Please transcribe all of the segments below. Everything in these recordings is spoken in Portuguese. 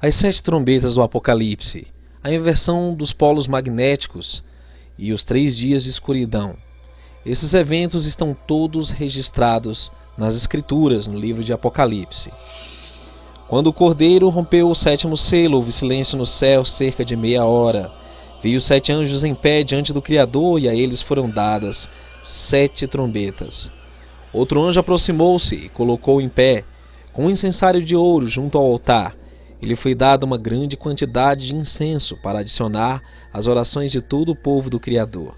As 7 trombetas do Apocalipse, a inversão dos polos magnéticos e os 3 dias de escuridão. Esses eventos estão todos registrados nas Escrituras, no livro de Apocalipse. Quando o Cordeiro rompeu o 7º selo, houve silêncio no céu cerca de meia hora. Veio 7 anjos em pé diante do Criador, e a eles foram dadas 7 trombetas. Outro anjo aproximou-se e colocou em pé, com um incensário de ouro junto ao altar. Ele foi dado uma grande quantidade de incenso para adicionar às orações de todo o povo do Criador.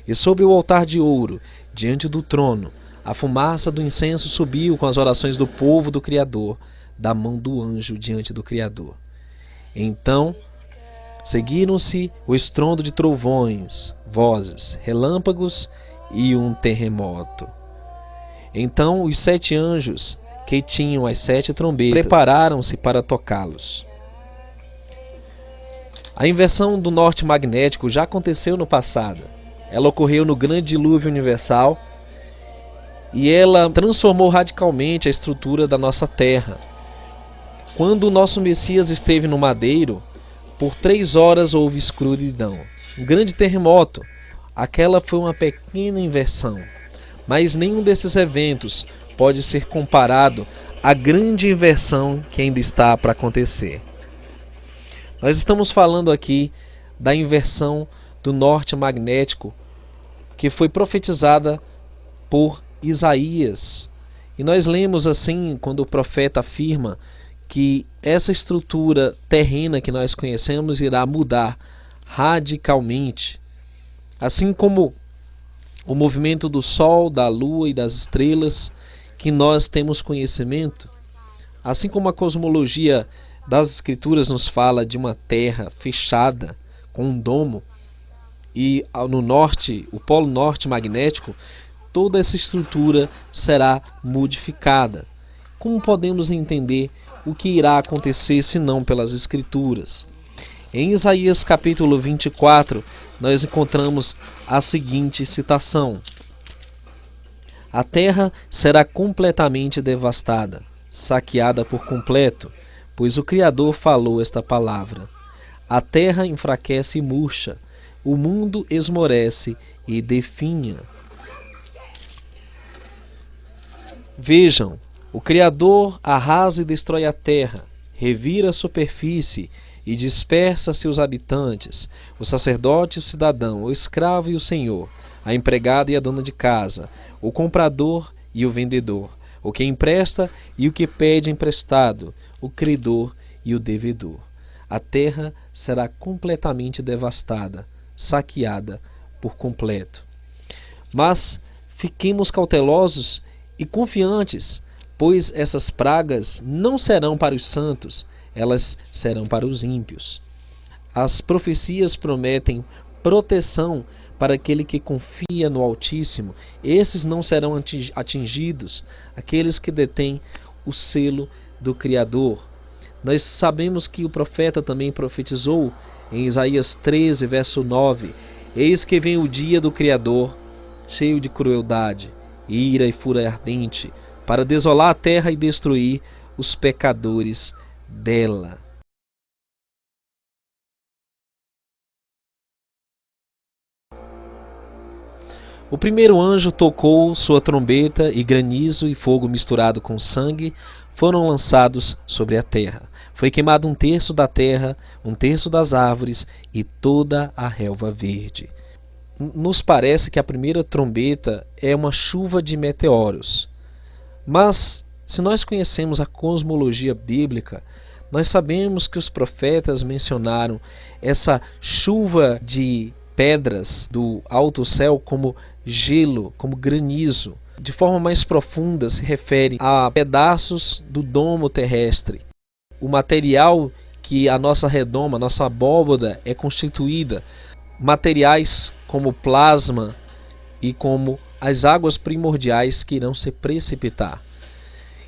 E sobre o altar de ouro, diante do trono, a fumaça do incenso subiu com as orações do povo do Criador, da mão do anjo diante do Criador. Então seguiram-se o estrondo de trovões, vozes, relâmpagos e um terremoto. Então os 7 anjos que tinham as 7 trombetas prepararam-se para tocá-los. A inversão do norte magnético já aconteceu no passado. Ela ocorreu no grande dilúvio universal e ela transformou radicalmente a estrutura da nossa Terra. Quando o nosso Messias esteve no madeiro, por 3 horas houve escuridão. Um grande terremoto. Aquela foi uma pequena inversão. Mas nenhum desses eventos pode ser comparado à grande inversão que ainda está para acontecer. Nós estamos falando aqui da inversão do norte magnético que foi profetizada por Isaías. E nós lemos assim, quando o profeta afirma que essa estrutura terrena que nós conhecemos irá mudar radicalmente. Assim como o movimento do Sol, da Lua e das estrelas que nós temos conhecimento, assim como a cosmologia das Escrituras nos fala de uma terra fechada com um domo e no norte, o polo norte magnético, toda essa estrutura será modificada. Como podemos entender o que irá acontecer se não pelas Escrituras? Em Isaías capítulo 24, nós encontramos a seguinte citação: a terra será completamente devastada, saqueada por completo, pois o Criador falou esta palavra. A terra enfraquece e murcha, o mundo esmorece e definha. Vejam, o Criador arrasa e destrói a terra, revira a superfície e dispersa seus habitantes, o sacerdote e o cidadão, o escravo e o senhor, a empregada e a dona de casa, o comprador e o vendedor, o que empresta e o que pede emprestado, o credor e o devedor. A terra será completamente devastada, saqueada por completo. Mas fiquemos cautelosos e confiantes, pois essas pragas não serão para os santos, elas serão para os ímpios. As profecias prometem proteção para aquele que confia no Altíssimo. Esses não serão atingidos, aqueles que detêm o selo do Criador. Nós sabemos que o profeta também profetizou em Isaías 13, verso 9: eis que vem o dia do Criador, cheio de crueldade, ira e fúria ardente, para desolar a terra e destruir os pecadores dela. O primeiro anjo tocou sua trombeta e granizo e fogo misturado com sangue foram lançados sobre a terra. Foi queimado 1/3 da terra, 1/3 das árvores e toda a relva verde. Nos parece que a primeira trombeta é uma chuva de meteoros. Mas, se nós conhecemos a cosmologia bíblica, nós sabemos que os profetas mencionaram essa chuva de pedras do alto céu como gelo, como granizo. De forma mais profunda se refere a pedaços do domo terrestre. O material que a nossa redoma, a nossa abóbada é constituída, materiais como plasma e como as águas primordiais que irão se precipitar.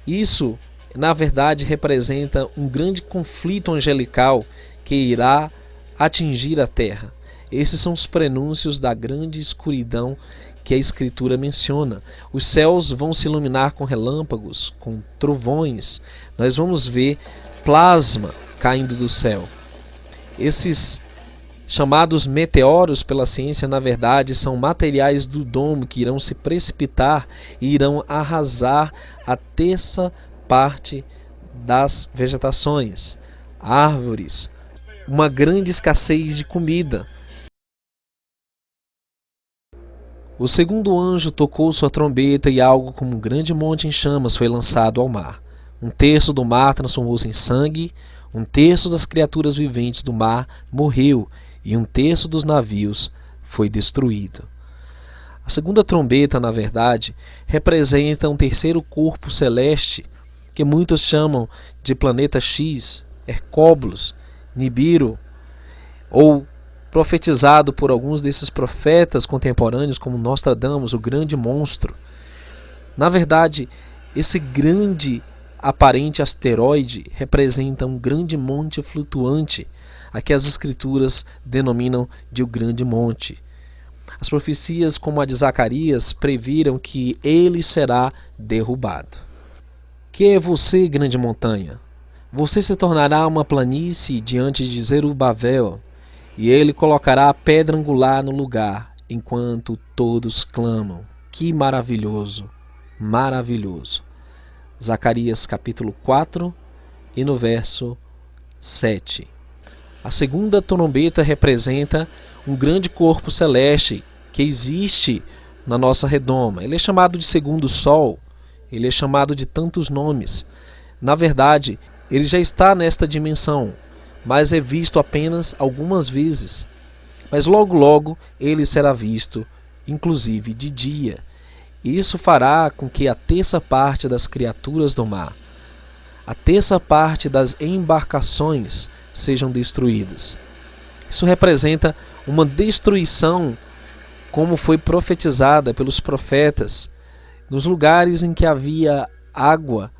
Isso, na verdade, representa um grande conflito angelical que irá atingir a terra. Esses são os prenúncios da grande escuridão que a Escritura menciona. Os céus vão se iluminar com relâmpagos, com trovões. Nós vamos ver plasma, caindo do céu. Esses chamados meteoros pela ciência, na verdade, são materiais do domo que irão se precipitar e irão arrasar a terça parte das vegetações, árvores, uma grande escassez de comida. O segundo anjo tocou sua trombeta e algo como um grande monte em chamas foi lançado ao mar. Um terço do mar transformou-se em sangue, um terço das criaturas viventes do mar morreu e um terço dos navios foi destruído. A segunda trombeta, na verdade, representa um terceiro corpo celeste que muitos chamam de planeta X, Hercóbulos, Nibiru, ou profetizado por alguns desses profetas contemporâneos como Nostradamus, o grande monstro. Na verdade, esse grande aparente asteroide representa um grande monte flutuante, a que as escrituras denominam de o grande monte. As profecias, como a de Zacarias, previram que ele será derrubado. Que é você, grande montanha? Você se tornará uma planície diante de Zerubabel, e ele colocará a pedra angular no lugar, enquanto todos clamam. Que maravilhoso, maravilhoso. Zacarias capítulo 4 e no verso 7. A segunda trombeta representa um grande corpo celeste que existe na nossa redoma. Ele é chamado de segundo sol, ele é chamado de tantos nomes. Na verdade, ele já está nesta dimensão, mas é visto apenas algumas vezes. Mas logo logo ele será visto, inclusive de dia. E isso fará com que a terça parte das criaturas do mar, a terça parte das embarcações sejam destruídas. Isso representa uma destruição como foi profetizada pelos profetas. Nos lugares em que havia água,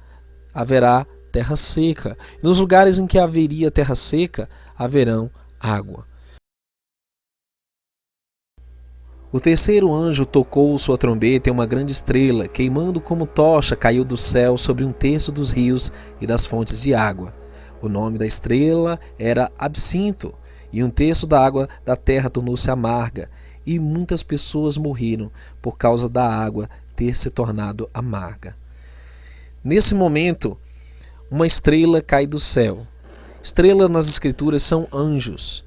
haverá terra seca. Nos lugares em que haveria terra seca, haverão água. O terceiro anjo tocou sua trombeta e uma grande estrela, queimando como tocha, caiu do céu sobre um terço dos rios e das fontes de água. O nome da estrela era Absinto, e um terço da água da terra tornou-se amarga, e muitas pessoas morreram por causa da água ter se tornado amarga. Nesse momento, uma estrela cai do céu. Estrelas nas escrituras são anjos.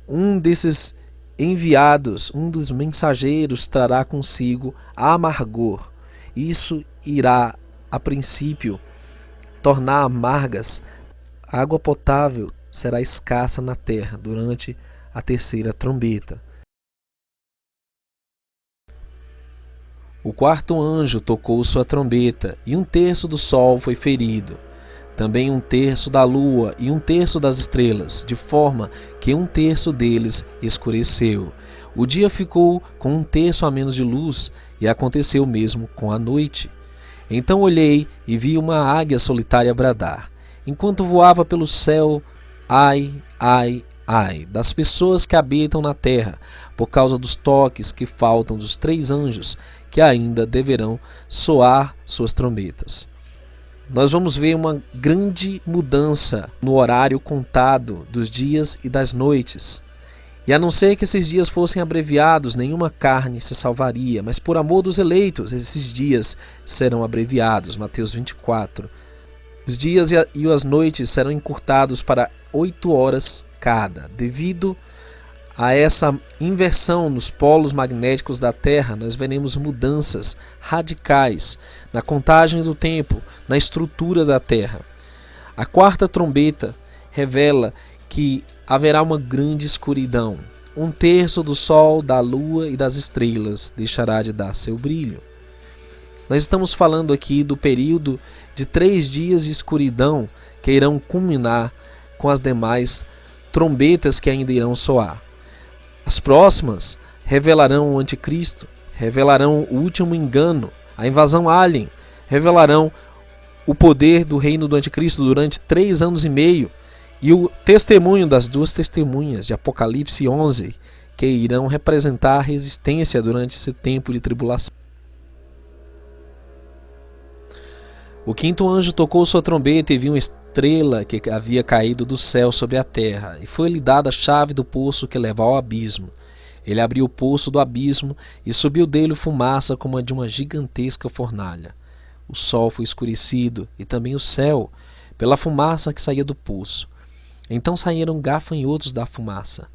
Um desses enviados, um dos mensageiros, trará consigo amargor. Isso irá, a princípio, tornar amargas. A água potável será escassa na terra durante a terceira trombeta. O quarto anjo tocou sua trombeta, e um terço do sol foi ferido. Também um terço da lua e um terço das estrelas, de forma que um terço deles escureceu. O dia ficou com um terço a menos de luz, e aconteceu o mesmo com a noite. Então olhei e vi uma águia solitária bradar, enquanto voava pelo céu: ai, ai, ai, das pessoas que habitam na terra, por causa dos toques que faltam dos três anjos, que ainda deverão soar suas trombetas. Nós vamos ver uma grande mudança no horário contado dos dias e das noites. E a não ser que esses dias fossem abreviados, nenhuma carne se salvaria, mas por amor dos eleitos, esses dias serão abreviados. Mateus 24. Os dias e as noites serão encurtados para 8 horas cada. Devido a essa inversão nos polos magnéticos da Terra, nós veremos mudanças radicais na contagem do tempo, na estrutura da Terra. A quarta trombeta revela que haverá uma grande escuridão. Um terço do sol, da lua e das estrelas deixará de dar seu brilho. Nós estamos falando aqui do período de 3 dias de escuridão que irão culminar com as demais trombetas que ainda irão soar. As próximas revelarão o anticristo, revelarão o último engano, a invasão alien, revelarão o poder do reino do anticristo durante 3 anos e meio e o testemunho das 2 testemunhas de Apocalipse 11, que irão representar a resistência durante esse tempo de tribulação. O quinto anjo tocou sua trombeta e viu estrela que havia caído do céu sobre a terra, e foi-lhe dada a chave do poço que leva ao abismo. Ele abriu o poço do abismo e subiu dele fumaça como a de uma gigantesca fornalha. O sol foi escurecido, e também o céu, pela fumaça que saía do poço. Então saíram gafanhotos da fumaça,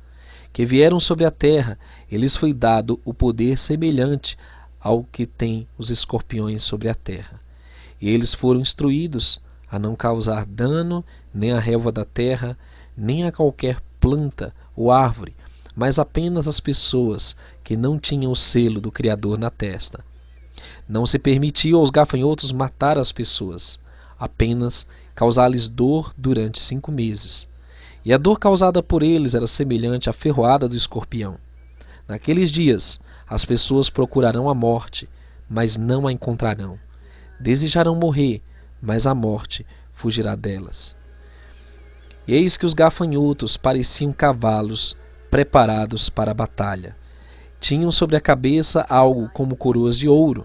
que vieram sobre a terra, e lhes foi dado o poder semelhante ao que têm os escorpiões sobre a terra. E eles foram instruídos a não causar dano nem à relva da terra, nem a qualquer planta ou árvore, mas apenas às pessoas que não tinham o selo do Criador na testa. Não se permitiu aos gafanhotos matar as pessoas, apenas causar-lhes dor durante 5 meses. E a dor causada por eles era semelhante à ferroada do escorpião. Naqueles dias, as pessoas procurarão a morte, mas não a encontrarão. Desejarão morrer, mas a morte fugirá delas. Eis que os gafanhotos pareciam cavalos preparados para a batalha. Tinham sobre a cabeça algo como coroas de ouro,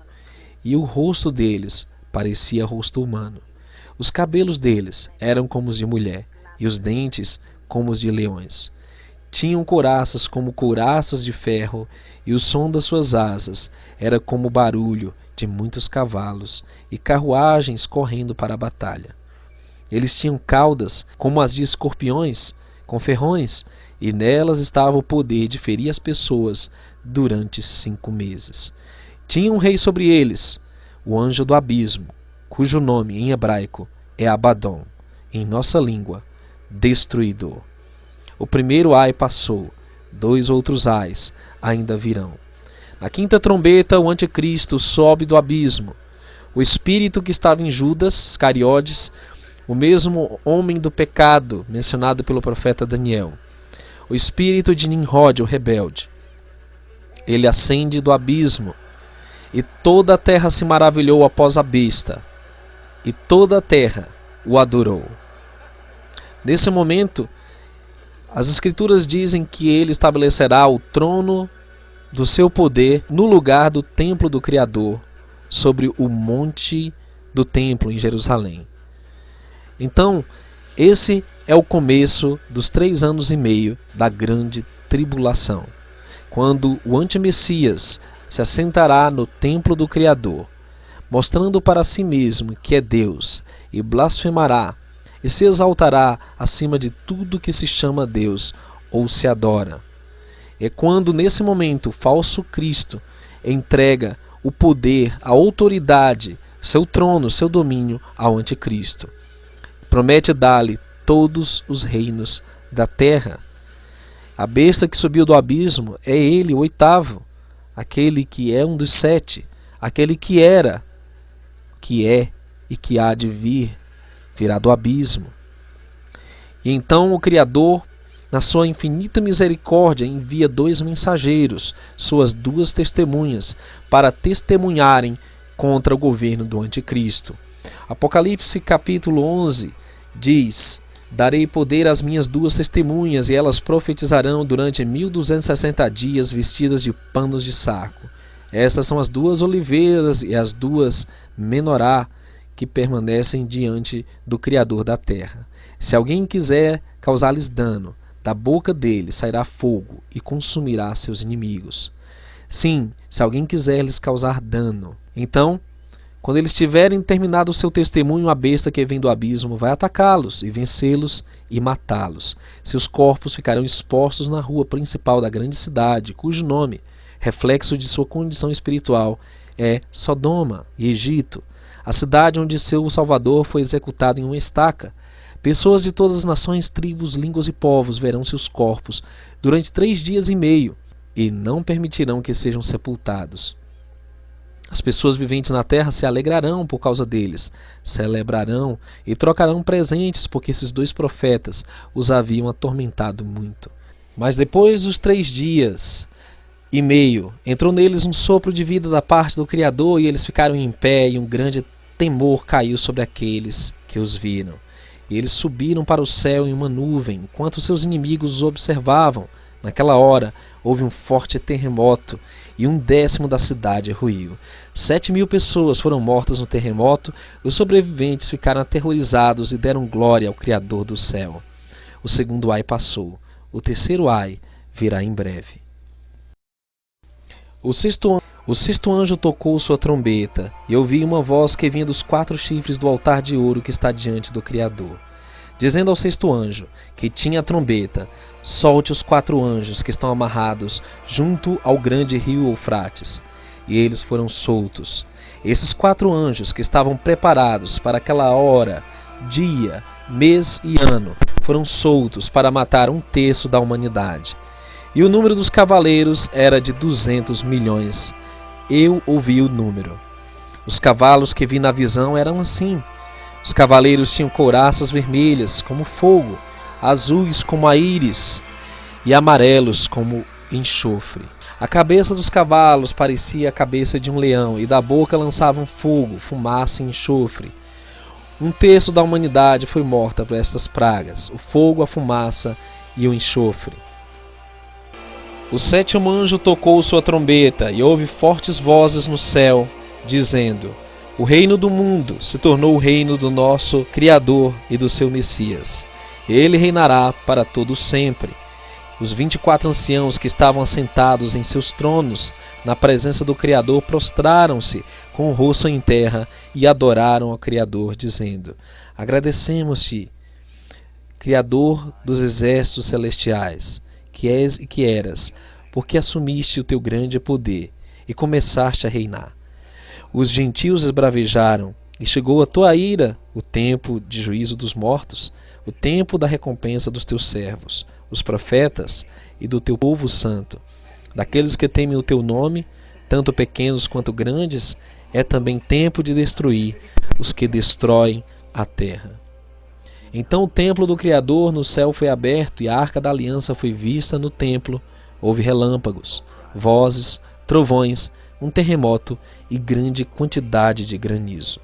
e o rosto deles parecia rosto humano. Os cabelos deles eram como os de mulher, e os dentes como os de leões. Tinham couraças como couraças de ferro, e o som das suas asas era como o barulho de muitos cavalos e carruagens correndo para a batalha. Eles tinham caudas como as de escorpiões, com ferrões, e nelas estava o poder de ferir as pessoas durante 5 meses. Tinha um rei sobre eles, o anjo do abismo, cujo nome em hebraico é Abaddon, em nossa língua, destruidor. O primeiro ai passou, 2 outros ais ainda virão. Na 5ª trombeta, o anticristo sobe do abismo. O espírito que estava em Judas Iscariotes, o mesmo homem do pecado mencionado pelo profeta Daniel. O espírito de Nimrod, o rebelde. Ele ascende do abismo, e toda a terra se maravilhou após a besta, e toda a terra o adorou. Nesse momento, as escrituras dizem que ele estabelecerá o trono do seu poder no lugar do templo do Criador, sobre o monte do templo em Jerusalém. Então, esse é o começo dos 3 anos e meio da grande tribulação, quando o antimessias se assentará no templo do Criador, mostrando para si mesmo que é Deus, e blasfemará e se exaltará acima de tudo que se chama Deus ou se adora. É quando, nesse momento, o falso Cristo entrega o poder, a autoridade, seu trono, seu domínio ao anticristo. Promete dar-lhe todos os reinos da terra. A besta que subiu do abismo é ele, o 8º, aquele que é um dos 7, aquele que era, que é e que há de vir, virá do abismo. E então o Criador, na sua infinita misericórdia, envia 2 mensageiros, suas 2 testemunhas, para testemunharem contra o governo do anticristo. Apocalipse capítulo 11 diz: darei poder às minhas 2 testemunhas, e elas profetizarão durante 1260 dias, vestidas de panos de saco. Estas são as 2 oliveiras e as 2 menorá que permanecem diante do Criador da terra. Se alguém quiser causar-lhes dano, da boca deles sairá fogo e consumirá seus inimigos. Sim, se alguém quiser lhes causar dano. Então, quando eles tiverem terminado o seu testemunho, a besta que vem do abismo vai atacá-los e vencê-los e matá-los. Seus corpos ficarão expostos na rua principal da grande cidade, cujo nome, reflexo de sua condição espiritual, é Sodoma e Egito, a cidade onde seu Salvador foi executado em uma estaca. Pessoas de todas as nações, tribos, línguas e povos verão seus corpos durante 3 dias e meio e não permitirão que sejam sepultados. As pessoas viventes na terra se alegrarão por causa deles, celebrarão e trocarão presentes, porque esses 2 profetas os haviam atormentado muito. Mas depois dos 3 dias e meio, entrou neles um sopro de vida da parte do Criador, e eles ficaram em pé, e um grande temor caiu sobre aqueles que os viram. E eles subiram para o céu em uma nuvem, enquanto seus inimigos os observavam. Naquela hora houve um forte terremoto, e 1/10 da cidade ruiu. 7.000 pessoas foram mortas no terremoto, os sobreviventes ficaram aterrorizados e deram glória ao Criador do céu. O segundo ai passou, o terceiro ai virá em breve. O sexto anjo tocou sua trombeta, e ouvi uma voz que vinha dos 4 chifres do altar de ouro que está diante do Criador, dizendo ao sexto anjo, que tinha a trombeta: solte os 4 anjos que estão amarrados junto ao grande rio Eufrates. E eles foram soltos. Esses 4 anjos que estavam preparados para aquela hora, dia, mês e ano, foram soltos para matar 1/3 da humanidade. E o número dos cavaleiros era de 200 milhões. Eu ouvi o número. Os cavalos que vi na visão eram assim. Os cavaleiros tinham couraças vermelhas como fogo, azuis como a íris e amarelos como enxofre. A cabeça dos cavalos parecia a cabeça de um leão, e da boca lançavam fogo, fumaça e enxofre. 1/3 da humanidade foi morta por estas pragas: o fogo, a fumaça e o enxofre. O sétimo anjo tocou sua trombeta, e houve fortes vozes no céu, dizendo: o reino do mundo se tornou o reino do nosso Criador e do seu Messias. Ele reinará para todo sempre. Os 24 anciãos que estavam assentados em seus tronos, na presença do Criador, prostraram-se com o rosto em terra e adoraram ao Criador, dizendo: agradecemos-te, Criador dos exércitos celestiais, que és e que eras, porque assumiste o teu grande poder e começaste a reinar. Os gentios esbravejaram, e chegou a tua ira, o tempo de juízo dos mortos, o tempo da recompensa dos teus servos, os profetas, e do teu povo santo. Daqueles que temem o teu nome, tanto pequenos quanto grandes, é também tempo de destruir os que destroem a terra. Então o templo do Criador no céu foi aberto, e a arca da aliança foi vista no templo. Houve relâmpagos, vozes, trovões, um terremoto e grande quantidade de granizo.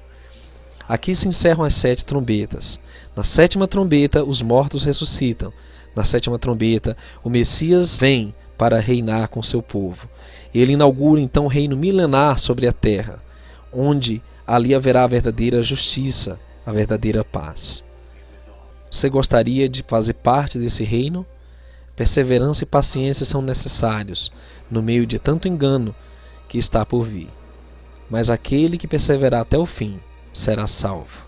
Aqui se encerram as 7 trombetas. Na 7ª trombeta, os mortos ressuscitam. Na 7ª trombeta, o Messias vem para reinar com seu povo. Ele inaugura então o reino milenar sobre a terra, onde ali haverá a verdadeira justiça, a verdadeira paz. Você gostaria de fazer parte desse reino? Perseverança e paciência são necessários no meio de tanto engano que está por vir. Mas aquele que perseverar até o fim será salvo.